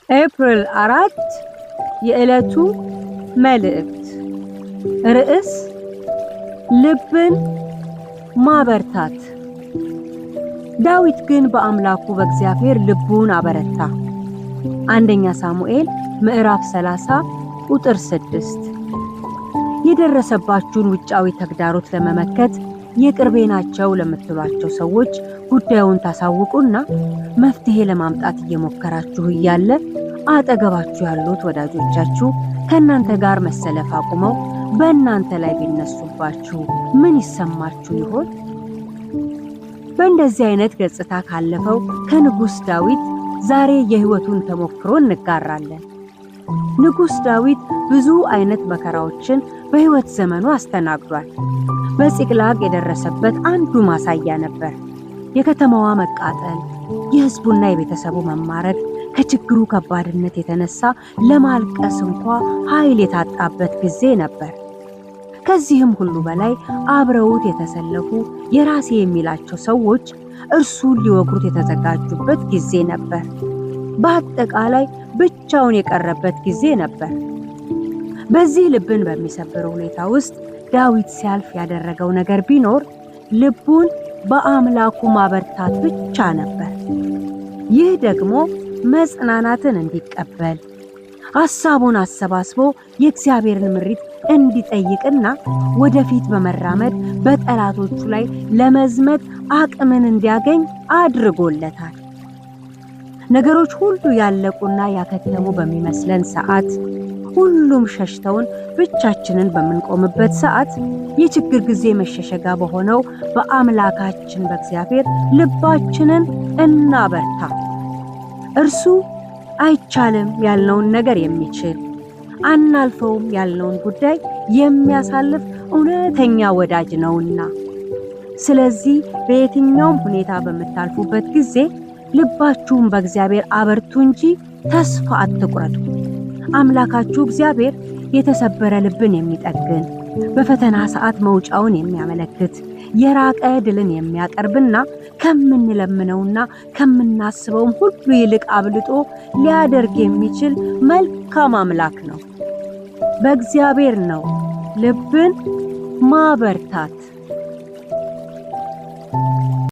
ኤፕሪል 4 የዕለቱ መልእክት ርዕስ ልብን ማበርታት። ዳዊት ግን በአምላኩ በእግዚአብሔር ልቡን አበረታ። አንደኛ ሳሙኤል ምዕራፍ 30 ቁጥር 6። የደረሰባችሁን ውጫዊ ተግዳሮት ለመመከት የቅርቤ ናቸው ለምትሏቸው ሰዎች ጉዳዩን ታሳውቁና መፍትሄ ለማምጣት እየሞከራችሁ እያለ አጠገባችሁ ያሉት ወዳጆቻችሁ ከእናንተ ጋር መሰለፍ አቁመው በእናንተ ላይ ቢነሱባችሁ ምን ይሰማችሁ ይሆን? በእንደዚህ አይነት ገጽታ ካለፈው ከንጉሥ ዳዊት ዛሬ የሕይወቱን ተሞክሮ እንጋራለን። ንጉሥ ዳዊት ብዙ አይነት መከራዎችን በሕይወት ዘመኑ አስተናግዷል። በጺቅላግ የደረሰበት አንዱ ማሳያ ነበር። የከተማዋ መቃጠል፣ የሕዝቡና የቤተሰቡ መማረክ ከችግሩ ከባድነት የተነሳ ለማልቀስ እንኳ ኃይል የታጣበት ጊዜ ነበር። ከዚህም ሁሉ በላይ አብረውት የተሰለፉ የራሴ የሚላቸው ሰዎች እርሱን ሊወግሩት የተዘጋጁበት ጊዜ ነበር። በአጠቃላይ ብቻውን የቀረበት ጊዜ ነበር። በዚህ ልብን በሚሰብር ሁኔታ ውስጥ ዳዊት ሲያልፍ ያደረገው ነገር ቢኖር ልቡን በአምላኩ ማበርታት ብቻ ነበር። ይህ ደግሞ መጽናናትን እንዲቀበል ሐሳቡን አሰባስቦ የእግዚአብሔርን ምሪት እንዲጠይቅና ወደፊት በመራመድ በጠላቶቹ ላይ ለመዝመት አቅምን እንዲያገኝ አድርጎለታል። ነገሮች ሁሉ ያለቁና ያከተሙ በሚመስለን ሰዓት፣ ሁሉም ሸሽተውን ብቻችንን በምንቆምበት ሰዓት የችግር ጊዜ መሸሸጋ በሆነው በአምላካችን በእግዚአብሔር ልባችንን እናበርታ። እርሱ አይቻልም ያልነውን ነገር የሚችል፣ አናልፈውም ያልነውን ጉዳይ የሚያሳልፍ እውነተኛ ወዳጅ ነውና። ስለዚህ በየትኛውም ሁኔታ በምታልፉበት ጊዜ ልባችሁን በእግዚአብሔር አበርቱ እንጂ ተስፋ አትቁረጡ። አምላካችሁ እግዚአብሔር የተሰበረ ልብን የሚጠግን፣ በፈተና ሰዓት መውጫውን የሚያመለክት፣ የራቀ ድልን የሚያቀርብና ከምንለምነውና ከምናስበውም ሁሉ ይልቅ አብልጦ ሊያደርግ የሚችል መልካም አምላክ ነው። በእግዚአብሔር ነው ልብን ማበርታት።